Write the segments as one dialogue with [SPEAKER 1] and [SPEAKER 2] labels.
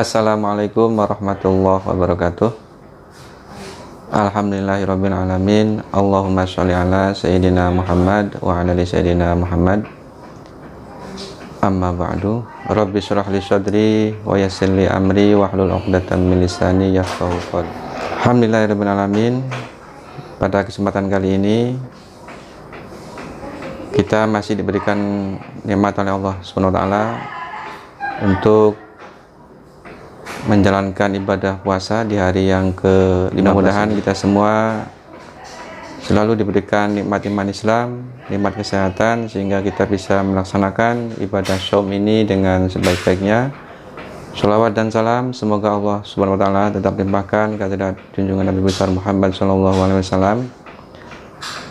[SPEAKER 1] Assalamualaikum warahmatullahi wabarakatuh. Alhamdulillahirabbil alamin. Allahumma sholli ala sayyidina Muhammad wa ala ali sayyidina Muhammad. Amma ba'du. Rabbi shrah li sadri wa yassir li amri wahlul 'uqdatam min lisani yafqahu qawli. Alhamdulillahirabbil alamin. Pada kesempatan kali ini kita masih diberikan nikmat oleh Allah Subhanahu wa taala untuk menjalankan ibadah puasa di hari yang mudah-mudahan kita semua selalu diberikan nikmat iman Islam, nikmat kesehatan, sehingga kita bisa melaksanakan ibadah shaum ini dengan sebaik-baiknya. Sholawat dan salam semoga Allah Subhanahu wa taala tetap limpahkan kepada junjungan Nabi besar Muhammad SAW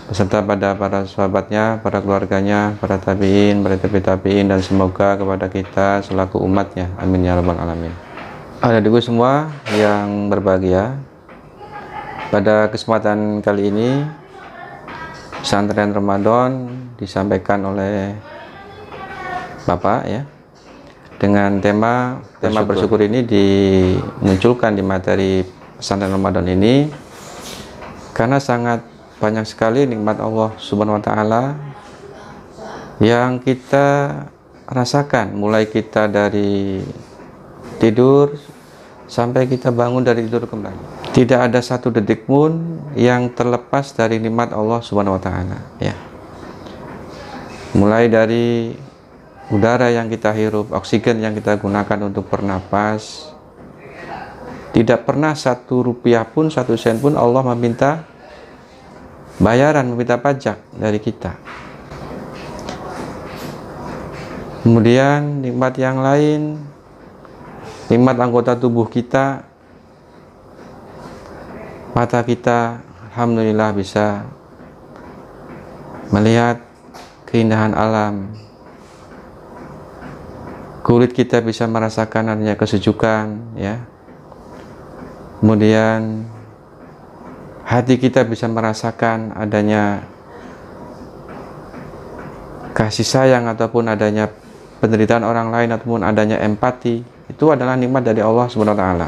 [SPEAKER 1] beserta pada para sahabatnya, para keluarganya, para tabi'in, para tabi'in, dan semoga kepada kita selaku umatnya. Amin ya rabbal alamin. Adik-adikku semua yang berbahagia, pada kesempatan kali ini pesantren Ramadan disampaikan oleh Bapak ya, dengan tema bersyukur ini dimunculkan di materi pesantren Ramadan ini karena sangat banyak sekali nikmat Allah Subhanahu wa taala yang kita rasakan, mulai kita dari tidur sampai kita bangun dari tidur kembali. Tidak ada satu detik pun yang terlepas dari nikmat Allah Subhanahu wa taala ya. Mulai dari udara yang kita hirup, oksigen yang kita gunakan untuk bernapas, tidak pernah satu rupiah pun, satu sen pun Allah meminta bayaran, meminta pajak dari kita. Kemudian nikmat yang lain, nikmat anggota tubuh kita, mata kita alhamdulillah bisa melihat keindahan alam, kulit kita bisa merasakan adanya kesejukan ya. Kemudian hati kita bisa merasakan adanya kasih sayang ataupun adanya penderitaan orang lain ataupun adanya empati. Itu adalah nikmat dari Allah Subhanahu wa taala.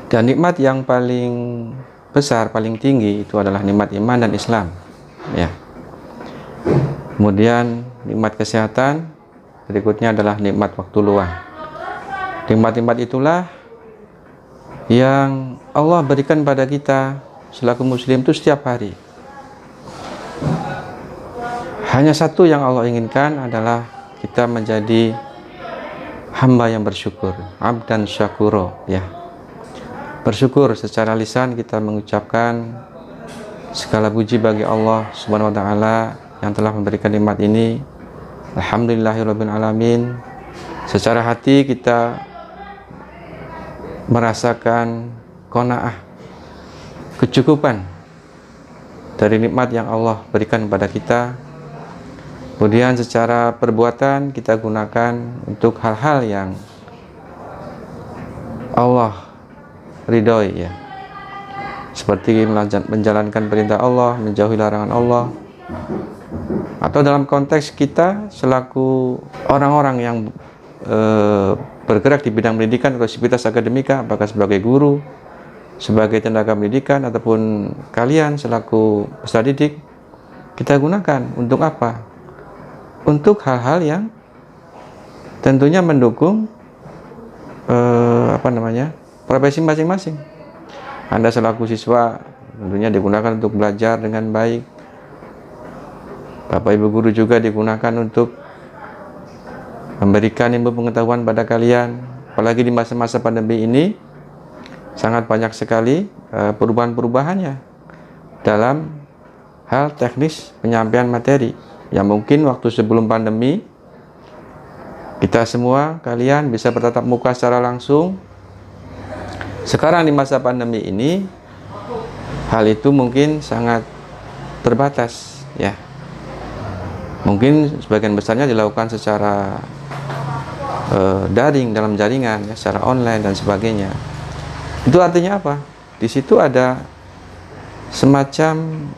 [SPEAKER 1] Dan nikmat yang paling besar, paling tinggi itu adalah nikmat iman dan Islam ya. Kemudian nikmat kesehatan, berikutnya adalah nikmat waktu luang. Nikmat-nikmat itulah yang Allah berikan pada kita selaku muslim itu setiap hari. Hanya satu yang Allah inginkan adalah kita menjadi hamba yang bersyukur, abdan syakuro ya. Bersyukur secara lisan kita mengucapkan segala puji bagi Allah Subhanahu wa taala yang telah memberikan nikmat ini. Alhamdulillahirabbil alamin. Secara hati kita merasakan qanaah, kecukupan dari nikmat yang Allah berikan kepada kita. Kemudian secara perbuatan kita gunakan untuk hal-hal yang Allah ridhoi ya, seperti menjalankan perintah Allah, menjauhi larangan Allah, atau dalam konteks kita selaku orang-orang yang bergerak di bidang pendidikan atau aktivitas akademika, apakah sebagai guru, sebagai tenaga pendidikan, ataupun kalian selaku peserta didik, kita gunakan untuk apa? Untuk hal-hal yang tentunya mendukung profesi masing-masing. Anda selaku siswa tentunya digunakan untuk belajar dengan baik. Bapak Ibu guru juga digunakan untuk memberikan ilmu pengetahuan pada kalian. Apalagi di masa-masa pandemi ini sangat banyak sekali perubahan-perubahannya dalam hal teknis penyampaian materi. Yang mungkin waktu sebelum pandemi kita semua, kalian bisa bertatap muka secara langsung. Sekarang di masa pandemi ini hal itu mungkin sangat terbatas ya. Mungkin sebagian besarnya dilakukan secara daring, dalam jaringan ya, secara online dan sebagainya. Itu artinya apa? Di situ ada semacam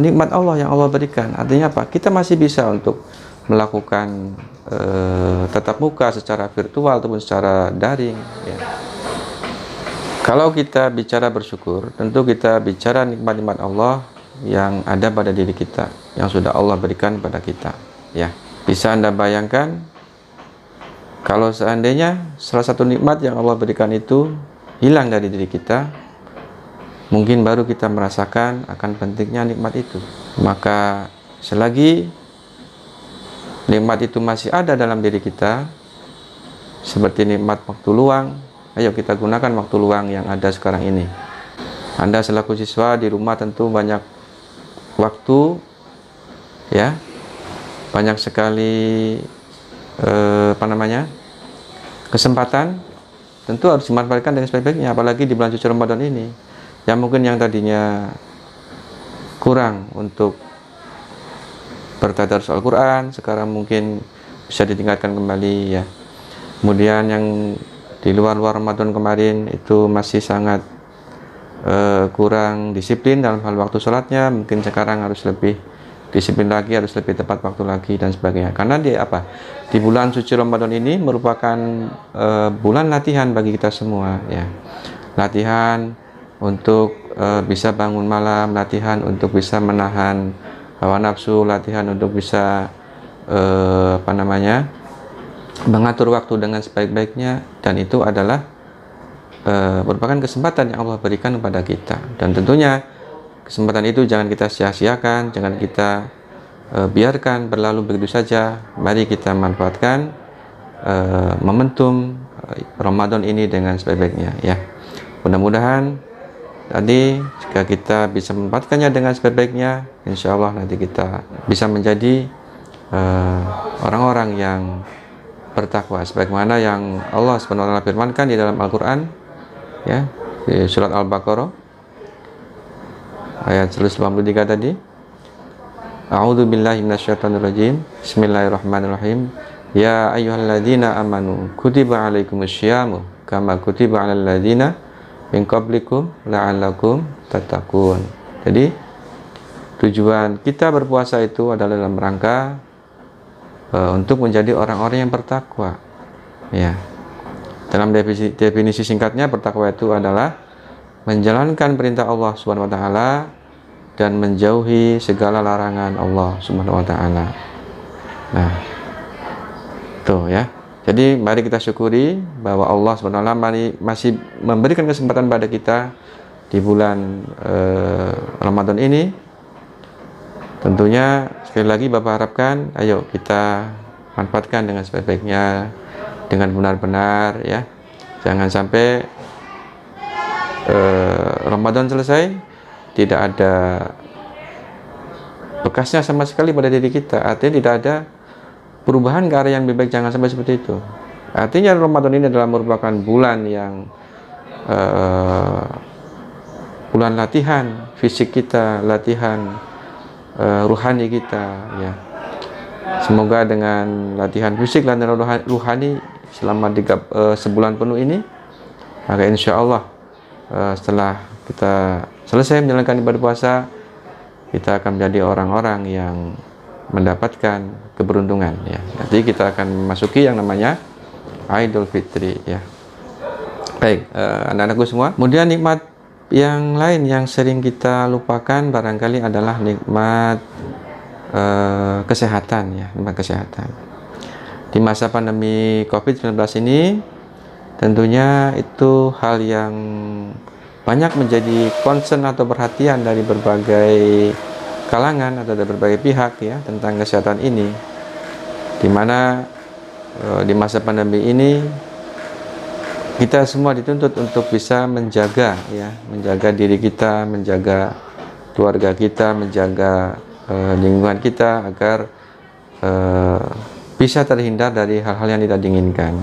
[SPEAKER 1] nikmat Allah yang Allah berikan. Artinya apa? Kita masih bisa untuk melakukan tatap muka secara virtual ataupun secara daring, ya. Kalau kita bicara bersyukur, tentu kita bicara nikmat-nikmat Allah yang ada pada diri kita, yang sudah Allah berikan pada kita, ya. Bisa Anda bayangkan kalau seandainya salah satu nikmat yang Allah berikan itu hilang dari diri kita, mungkin baru kita merasakan akan pentingnya nikmat itu. Maka selagi nikmat itu masih ada dalam diri kita, seperti nikmat waktu luang, ayo kita gunakan waktu luang yang ada sekarang ini. Anda selaku siswa di rumah tentu banyak waktu, ya, banyak sekali kesempatan, tentu harus dimanfaatkan dengan sebaik-baiknya, apalagi di bulan suci Ramadan ini, yang mungkin yang tadinya kurang untuk bertadarus Al-Quran, sekarang mungkin bisa ditingkatkan kembali, ya. Kemudian yang di luar Ramadan kemarin itu masih sangat kurang disiplin dalam hal waktu sholatnya, mungkin sekarang harus lebih disiplin lagi, harus lebih tepat waktu lagi dan sebagainya. Karena di bulan suci Ramadan ini merupakan bulan latihan bagi kita semua, ya. Latihan untuk bisa bangun malam, latihan untuk bisa menahan hawa nafsu, latihan untuk bisa mengatur waktu dengan sebaik-baiknya, dan itu adalah merupakan kesempatan yang Allah berikan kepada kita. Dan tentunya kesempatan itu jangan kita sia-siakan, jangan kita biarkan berlalu begitu saja. Mari kita manfaatkan momentum Ramadan ini dengan sebaik-baiknya, ya. Mudah-mudahan tadi jika kita bisa memanfaatkannya dengan sebaik-baiknya, insya Allah nanti kita bisa menjadi orang-orang yang bertakwa, sebagaimana yang Allah SWT firmankan di dalam Al-Quran, ya, di surat Al-Baqarah ayat 183 tadi. A'udzu billahi minasyaitonir rajim. Bismillahirrahmanirrahim. Ya ayyuhalladzina amanu kutiba alaikumusyamu kama kutiba alal ladzina min qablikum la'allakum tattaqun. Jadi tujuan kita berpuasa itu adalah dalam rangka untuk menjadi orang-orang yang bertakwa, ya. Dalam definisi singkatnya, bertakwa itu adalah menjalankan perintah Allah Subhanahu wa taala dan menjauhi segala larangan Allah Subhanahu wa taala. Nah, tuh, ya. Jadi mari kita syukuri bahwa Allah Subhanahu wa taala masih memberikan kesempatan pada kita di bulan Ramadan ini. Tentunya sekali lagi Bapak harapkan, ayo kita manfaatkan dengan sebaik-baiknya, dengan benar-benar, ya. Jangan sampai Ramadan selesai tidak ada bekasnya sama sekali pada diri kita. Artinya tidak ada perubahan ke arah yang lebih baik. Jangan sampai seperti itu. Artinya Ramadan ini adalah merupakan bulan yang bulan latihan fisik kita, latihan ruhani kita, ya. Semoga dengan latihan fisik dan ruhani selama sebulan penuh ini, maka insya Allah setelah kita selesai menjalankan ibadah puasa, kita akan menjadi orang-orang yang mendapatkan keberuntungan, ya. Nanti kita akan memasuki yang namanya Idul Fitri, ya. Baik, anak-anakku semua. Kemudian nikmat yang lain yang sering kita lupakan barangkali adalah nikmat kesehatan, ya, nikmat kesehatan. Di masa pandemi COVID-19 ini, tentunya itu hal yang banyak menjadi concern atau perhatian dari berbagai kalangan atau dari berbagai pihak, ya, tentang kesehatan ini. Dimana di masa pandemi ini kita semua dituntut untuk bisa menjaga, ya, menjaga diri kita, menjaga keluarga kita, menjaga lingkungan kita agar bisa terhindar dari hal-hal yang tidak diinginkan.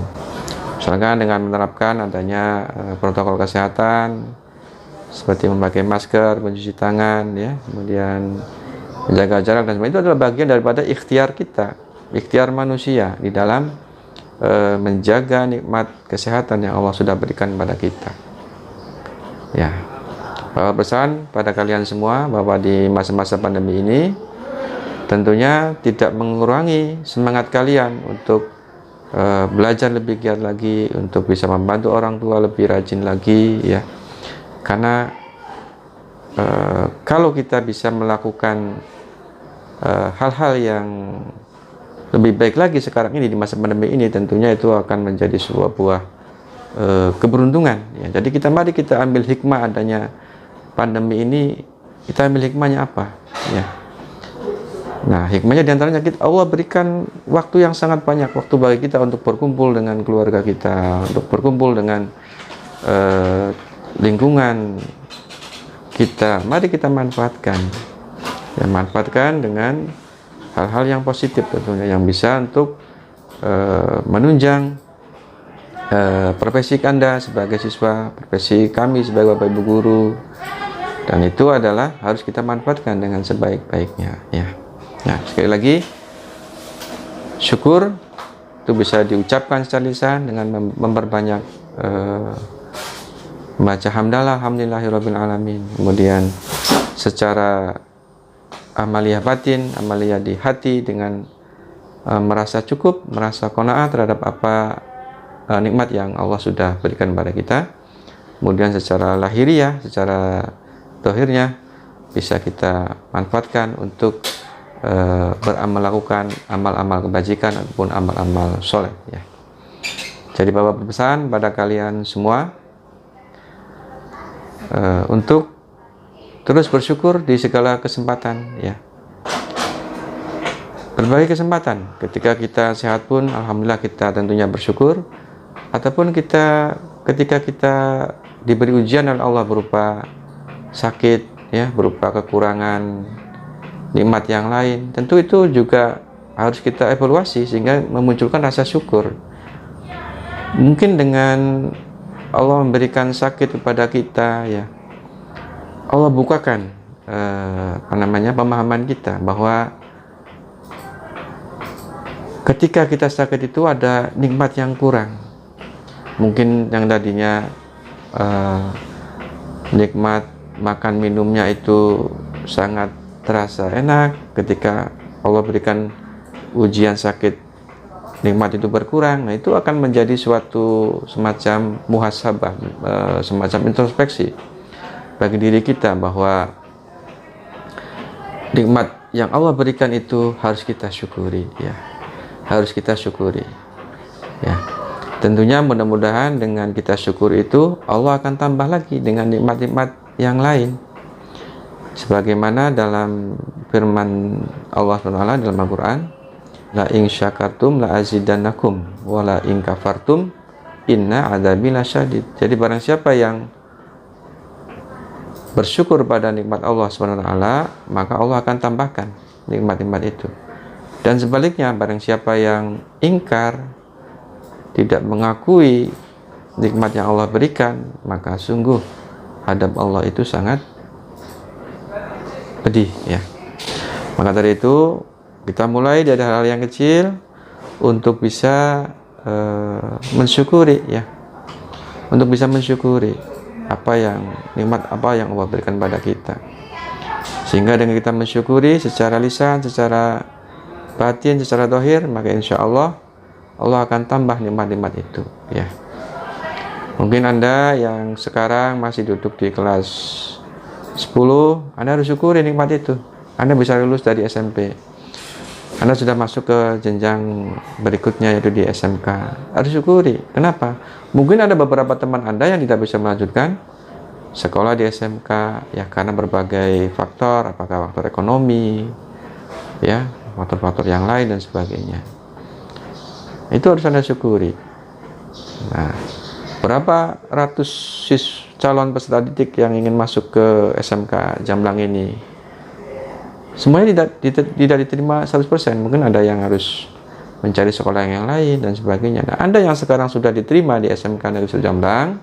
[SPEAKER 1] Misalkan dengan menerapkan adanya protokol kesehatan seperti memakai masker, mencuci tangan, ya, kemudian menjaga jarak dan sebagainya. Itu adalah bagian daripada ikhtiar kita, ikhtiar manusia di dalam menjaga nikmat kesehatan yang Allah sudah berikan kepada kita, ya. Bapak pesan pada kalian semua bahwa di masa-masa pandemi ini tentunya tidak mengurangi semangat kalian untuk belajar lebih giat lagi, untuk bisa membantu orang tua lebih rajin lagi ya. Karena kalau kita bisa melakukan hal-hal yang lebih baik lagi sekarang ini di masa pandemi ini, tentunya itu akan menjadi sebuah buah keberuntungan ya. Jadi mari kita ambil hikmah adanya pandemi ini, kita ambil hikmahnya apa ya. Nah, hikmahnya diantaranya Allah berikan waktu yang sangat banyak, waktu bagi kita untuk berkumpul dengan keluarga kita, untuk berkumpul dengan lingkungan kita. Mari kita manfaatkan ya, manfaatkan dengan hal-hal yang positif tentunya, yang bisa untuk menunjang profesi Anda sebagai siswa, profesi kami sebagai Bapak Ibu guru, dan itu adalah harus kita manfaatkan dengan sebaik-baiknya ya. Nah, sekali lagi, syukur itu bisa diucapkan secara lisan dengan memperbanyak membaca hamdalah, alhamdulillahirabbil alamin. Kemudian secara amaliyah batin, amaliyah di hati dengan merasa cukup, merasa qanaah terhadap apa nikmat yang Allah sudah berikan kepada kita. Kemudian secara lahiriah, secara zahirnya bisa kita manfaatkan untuk melakukan amal-amal kebajikan ataupun amal-amal soleh ya. Jadi Bapak berpesan pada kalian semua untuk terus bersyukur di segala kesempatan ya. Berbagai kesempatan, ketika kita sehat pun alhamdulillah kita tentunya bersyukur, ataupun ketika kita diberi ujian oleh Allah berupa sakit ya, berupa kekurangan nikmat yang lain, tentu itu juga harus kita evaluasi sehingga memunculkan rasa syukur. Mungkin dengan Allah memberikan sakit kepada kita ya, Allah bukakan pemahaman kita bahwa ketika kita sakit itu ada nikmat yang kurang. Mungkin yang tadinya nikmat makan minumnya itu sangat terasa enak, ketika Allah berikan ujian sakit, nikmat itu berkurang. Nah, itu akan menjadi suatu semacam muhasabah, semacam introspeksi bagi diri kita bahwa nikmat yang Allah berikan itu harus kita syukuri ya, harus kita syukuri ya. Tentunya mudah-mudahan dengan kita syukur itu Allah akan tambah lagi dengan nikmat-nikmat yang lain, sebagaimana dalam firman Allah SWT dalam Al-Quran, la in syakartum la azidannakum wa la in kafartum inna adzabi lasyadid. Jadi barang siapa yang bersyukur pada nikmat Allah SWT, maka Allah akan tambahkan nikmat-nikmat itu. Dan sebaliknya, barang siapa yang ingkar, tidak mengakui nikmat yang Allah berikan, maka sungguh adab Allah itu sangat pedih ya. Maka dari itu kita mulai dari hal-hal yang kecil untuk bisa mensyukuri ya, untuk bisa mensyukuri nikmat apa yang Allah berikan pada kita, sehingga dengan kita mensyukuri secara lisan, secara batin, secara zahir, maka insya Allah Allah akan tambah nikmat-nikmat itu ya. Mungkin Anda yang sekarang masih duduk di kelas 10, Anda harus syukuri nikmat itu. Anda bisa lulus dari SMP, Anda sudah masuk ke jenjang berikutnya yaitu di SMK, harus syukuri. Kenapa? Mungkin ada beberapa teman Anda yang tidak bisa melanjutkan sekolah di SMK ya, karena berbagai faktor, apakah faktor ekonomi ya, faktor-faktor yang lain dan sebagainya. Itu harus Anda syukuri. Nah, berapa ratus calon peserta didik yang ingin masuk ke SMK Jamblang ini, semuanya tidak diterima 100%. Mungkin ada yang harus mencari sekolah yang lain dan sebagainya. Nah, Anda yang sekarang sudah diterima di SMK Negeri 1 Jamblang,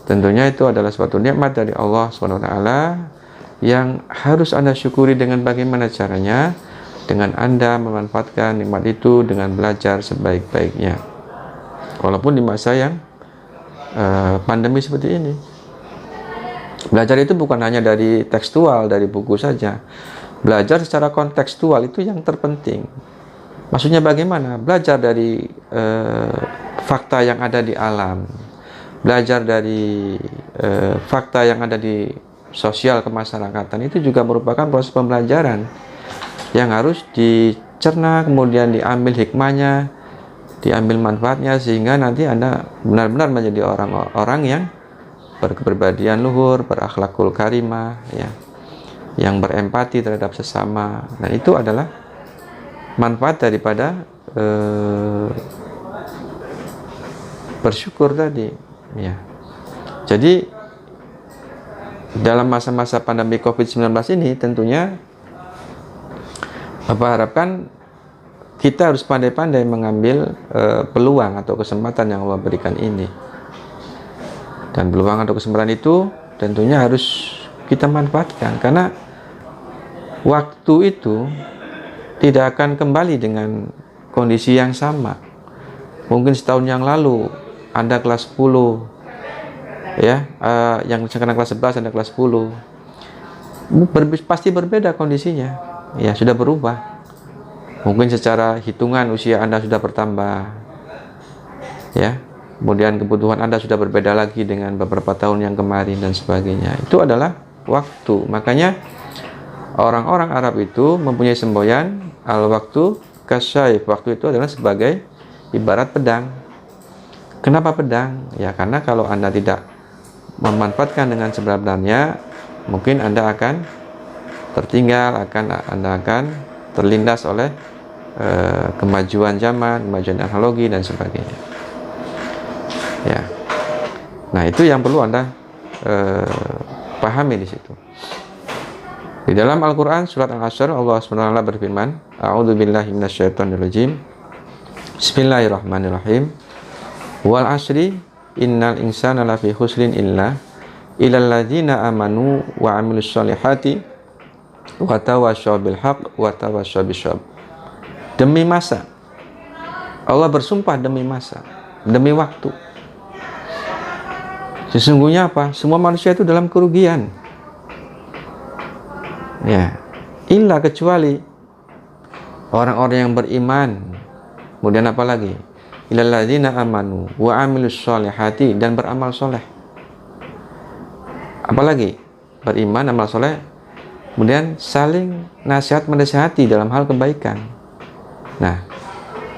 [SPEAKER 1] tentunya itu adalah suatu nikmat dari Allah SWT yang harus Anda syukuri. Dengan bagaimana caranya? Dengan Anda memanfaatkan nikmat itu dengan belajar sebaik-baiknya, walaupun di masa yang pandemi seperti ini. Belajar itu bukan hanya dari tekstual, dari buku saja, Belajar secara kontekstual itu yang terpenting. Maksudnya bagaimana? Belajar dari fakta yang ada di alam, belajar dari fakta yang ada di sosial kemasyarakatan, itu juga merupakan proses pembelajaran yang harus dicerna, kemudian diambil hikmahnya, diambil manfaatnya, sehingga nanti Anda benar-benar menjadi orang-orang yang berkepribadian luhur, berakhlakul karimah, ya, yang berempati terhadap sesama. Dan itu adalah manfaat daripada bersyukur tadi, ya. Jadi dalam masa-masa pandemi COVID-19 ini tentunya Bapak harapkan kita harus pandai-pandai mengambil peluang atau kesempatan yang Allah berikan ini. Dan peluang atau kesempatan itu tentunya harus kita manfaatkan, karena waktu itu tidak akan kembali dengan kondisi yang sama. Mungkin setahun yang lalu Anda kelas 10, ya, yang sekarang kelas 11, Anda kelas 10, pasti berbeda kondisinya, ya, sudah berubah. Mungkin secara hitungan usia Anda sudah bertambah, ya, kemudian kebutuhan Anda sudah berbeda lagi dengan beberapa tahun yang kemarin dan sebagainya. Itu adalah waktu. Makanya orang-orang Arab itu mempunyai semboyan al-waktu kasyayf. Waktu itu adalah sebagai ibarat pedang. Kenapa pedang? Ya, karena kalau Anda tidak memanfaatkan dengan sebenar-benarnya, mungkin Anda akan tertinggal, Anda akan terlindas oleh kemajuan zaman, kemajuan teknologi dan sebagainya. Ya. Nah, itu yang perlu Anda pahami di situ. Di dalam Al-Qur'an surat Al-Hasyr, Allah SWT berfirman, A'udzubillahi minasyaitonirrajim. Bismillahirrahmanirrahim. Wal 'asri innal insana lafi khusrin illa illalladzina amanu wa 'amilus shalihati wa tawassaw bil haqq wa tawassaw bisyabr. Demi masa. Allah bersumpah demi masa, demi waktu. Sesungguhnya apa? Semua manusia itu dalam kerugian. Ya, illa kecuali orang-orang yang beriman. Kemudian apa lagi? Illalladzina amanu wa 'amilus shalihati, dan beramal soleh. Apalagi? Beriman, amal soleh, kemudian saling nasihat menasihati dalam hal kebaikan. Nah,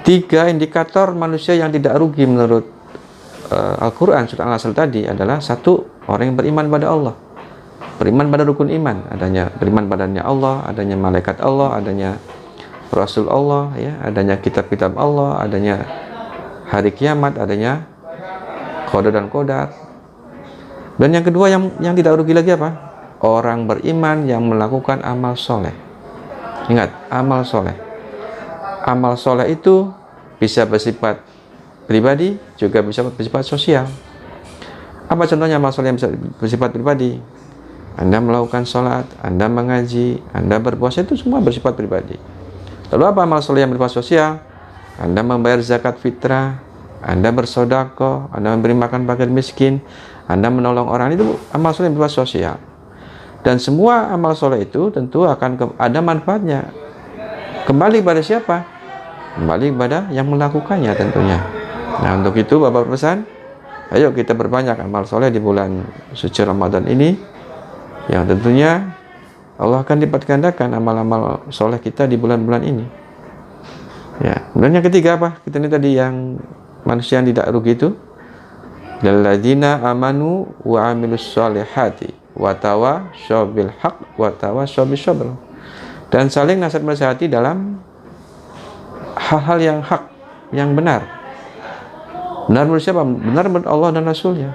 [SPEAKER 1] 3 indikator manusia yang tidak rugi menurut Al-Quran surat Al-Asr tadi adalah: 1, orang yang beriman pada Allah, beriman pada rukun iman, adanya beriman padanya Allah, adanya malaikat Allah, adanya Rasul Allah, ya, adanya kitab-kitab Allah, adanya hari kiamat, adanya qada dan qadar. Dan yang kedua yang tidak rugi lagi apa? Orang beriman yang melakukan amal soleh. Ingat, amal soleh. Amal soleh itu bisa bersifat pribadi, juga bisa bersifat sosial. Apa contohnya amal soleh yang bisa bersifat pribadi? Anda melakukan sholat, Anda mengaji, Anda berpuasa, itu semua bersifat pribadi. Lalu apa amal soleh yang bersifat sosial? Anda membayar zakat fitrah, Anda bersedekah, Anda memberi makan fakir miskin, Anda menolong orang, itu amal soleh yang bersifat sosial. Dan semua amal soleh itu tentu akan ada manfaatnya. Kembali pada siapa? Kembali pada yang melakukannya tentunya. Nah, untuk itu Bapak berpesan, ayo kita berbanyak amal soleh di bulan suci Ramadan ini, yang tentunya Allah akan lipat gandakan amal-amal soleh kita di bulan-bulan ini. Ya, kemudian yang ketiga apa? Kita ini tadi yang manusia yang tidak rugi itu, alladzina amanu wa 'amilus shalihati wa tawassaw bil haqq wa tawassaw bisyabr. Dan saling nasihat menasihati dalam hal-hal yang hak, yang benar. Benar menurut siapa? Benar menurut Allah dan Rasulnya.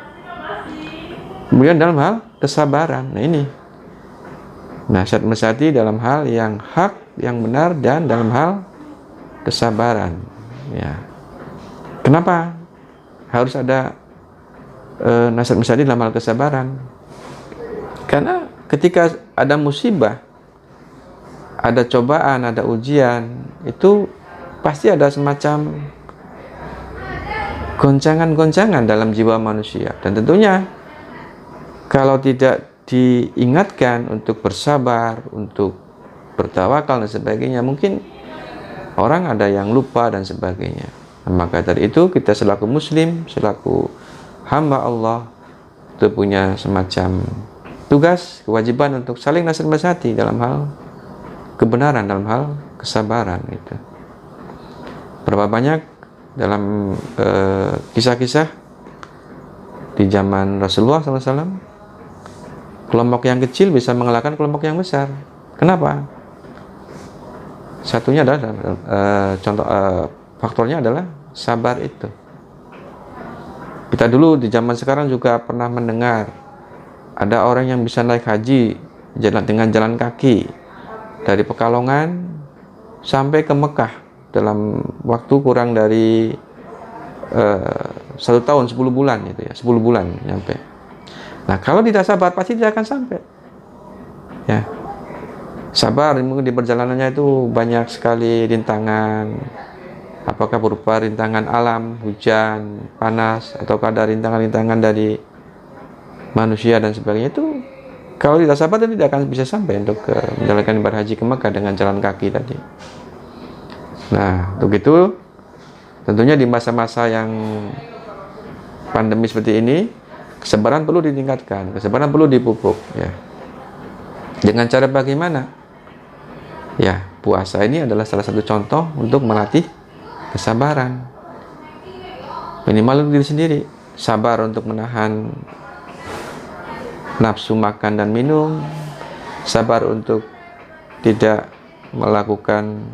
[SPEAKER 1] Kemudian dalam hal kesabaran. Nah, ini nasihat menasihati dalam hal yang hak, yang benar, dan dalam hal kesabaran. Ya. Kenapa harus ada nasihat menasihati dalam hal kesabaran? Karena ketika ada musibah, ada cobaan, ada ujian, itu pasti ada semacam goncangan-goncangan dalam jiwa manusia. Dan tentunya kalau tidak diingatkan untuk bersabar, untuk bertawakal dan sebagainya. Mungkin orang ada yang lupa dan sebagainya. Maka dari itu kita selaku muslim, selaku hamba Allah, itu punya semacam tugas, kewajiban untuk saling nasihati dalam hal kebenaran, dalam hal kesabaran gitu. Berapa banyak dalam kisah-kisah di zaman Rasulullah SAW, kelompok yang kecil bisa mengalahkan kelompok yang besar. Kenapa? Satunya adalah faktornya adalah sabar itu. Kita dulu di zaman sekarang juga pernah mendengar ada orang yang bisa naik haji dengan jalan kaki dari Pekalongan sampai ke Mekah dalam waktu kurang dari 1 tahun 10 bulan itu ya, 10 bulan nyampe. Nah, kalau tidak sabar pasti tidak akan sampai. Ya. Sabar, mungkin di perjalanannya itu banyak sekali rintangan. Apakah berupa rintangan alam, hujan, panas, atau ada rintangan-rintangan dari manusia dan sebagainya. Itu kalau tidak sabar itu tidak akan bisa sampai untuk menjalankan ibadah haji ke Mekah dengan jalan kaki tadi. Nah, untuk itu tentunya di masa-masa yang pandemi seperti ini, kesabaran perlu ditingkatkan, kesabaran perlu dipupuk ya. Dengan cara bagaimana? Ya, puasa ini adalah salah satu contoh untuk melatih kesabaran. Minimal untuk diri sendiri, sabar untuk menahan nafsu makan dan minum, sabar untuk tidak melakukan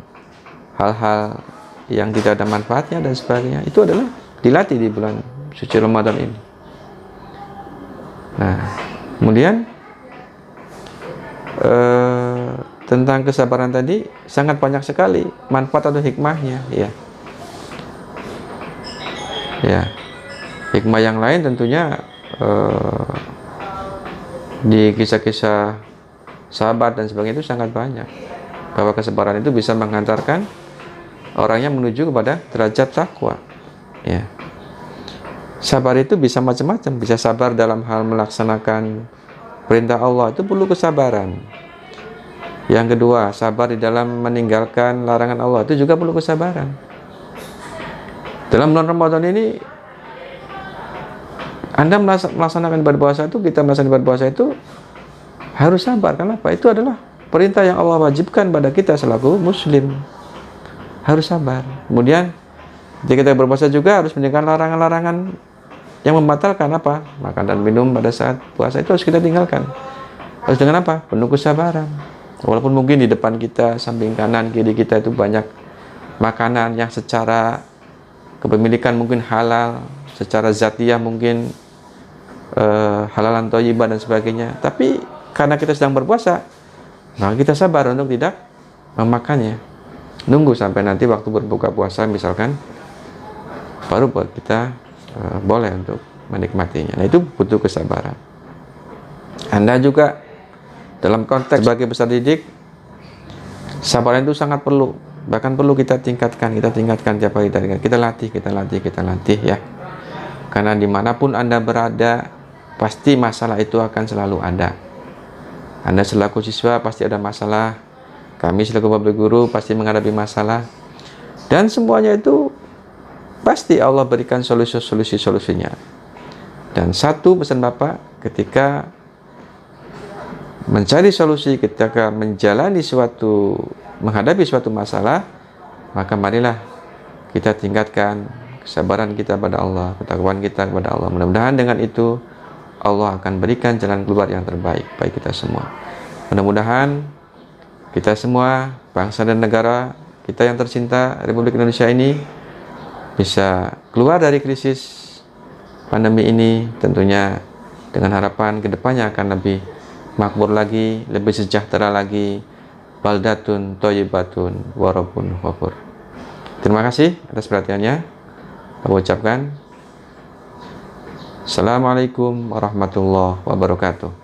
[SPEAKER 1] hal-hal yang tidak ada manfaatnya dan sebagainya. Itu adalah dilatih di bulan suci Ramadan ini. Nah, kemudian tentang kesabaran tadi sangat banyak sekali manfaat atau hikmahnya ya. Ya, hikmah yang lain tentunya di kisah-kisah sahabat dan sebagainya itu sangat banyak, bahwa kesabaran itu bisa menghantarkan orangnya menuju kepada derajat takwa ya. Sabar itu bisa macam-macam, bisa sabar dalam hal melaksanakan perintah Allah, itu perlu kesabaran. Yang kedua, sabar di dalam meninggalkan larangan Allah, itu juga perlu kesabaran. Dalam bulan Ramadan ini Anda melaksanakan ibadah puasa itu, kita melaksanakan ibadah puasa itu harus sabar. Kenapa? Itu adalah perintah yang Allah wajibkan pada kita selaku muslim. Harus sabar. Kemudian ketika kita berpuasa juga harus meninggalkan larangan-larangan yang membatalkan apa? Makan dan minum pada saat puasa itu harus kita tinggalkan. Harus dengan apa? Penuh kesabaran. Walaupun mungkin di depan kita, samping kanan, kiri kita itu banyak makanan yang secara kepemilikan mungkin halal, secara zatiah mungkin halalan thayyibah dan sebagainya. Tapi karena kita sedang berpuasa, maka kita sabar untuk tidak memakannya. Nunggu sampai nanti waktu berbuka puasa misalkan, baru buat kita boleh untuk menikmatinya. Nah, itu butuh kesabaran. Anda juga dalam konteks sebagai peserta didik, sabaran itu sangat perlu. Bahkan perlu kita tingkatkan tiap hari kita latih ya. Karena dimanapun Anda berada, pasti masalah itu akan selalu ada. Anda selaku siswa pasti ada masalah, kami selaku bapak guru pasti menghadapi masalah, dan semuanya itu pasti Allah berikan solusinya. Dan satu pesan Bapak, ketika mencari solusi, ketika menghadapi suatu masalah, maka marilah kita tingkatkan kesabaran kita pada Allah, ketakwaan kita kepada Allah. Mudah-mudahan dengan itu Allah akan berikan jalan keluar yang terbaik bagi kita semua. Mudah-mudahan kita semua, bangsa dan negara kita yang tercinta Republik Indonesia ini, bisa keluar dari krisis pandemi ini, tentunya dengan harapan kedepannya akan lebih makmur lagi, lebih sejahtera lagi. Baldatun thayyibatun wa rabbun ghafur. Terima kasih atas perhatiannya. Aku ucapkan Assalamualaikum warahmatullahi wabarakatuh.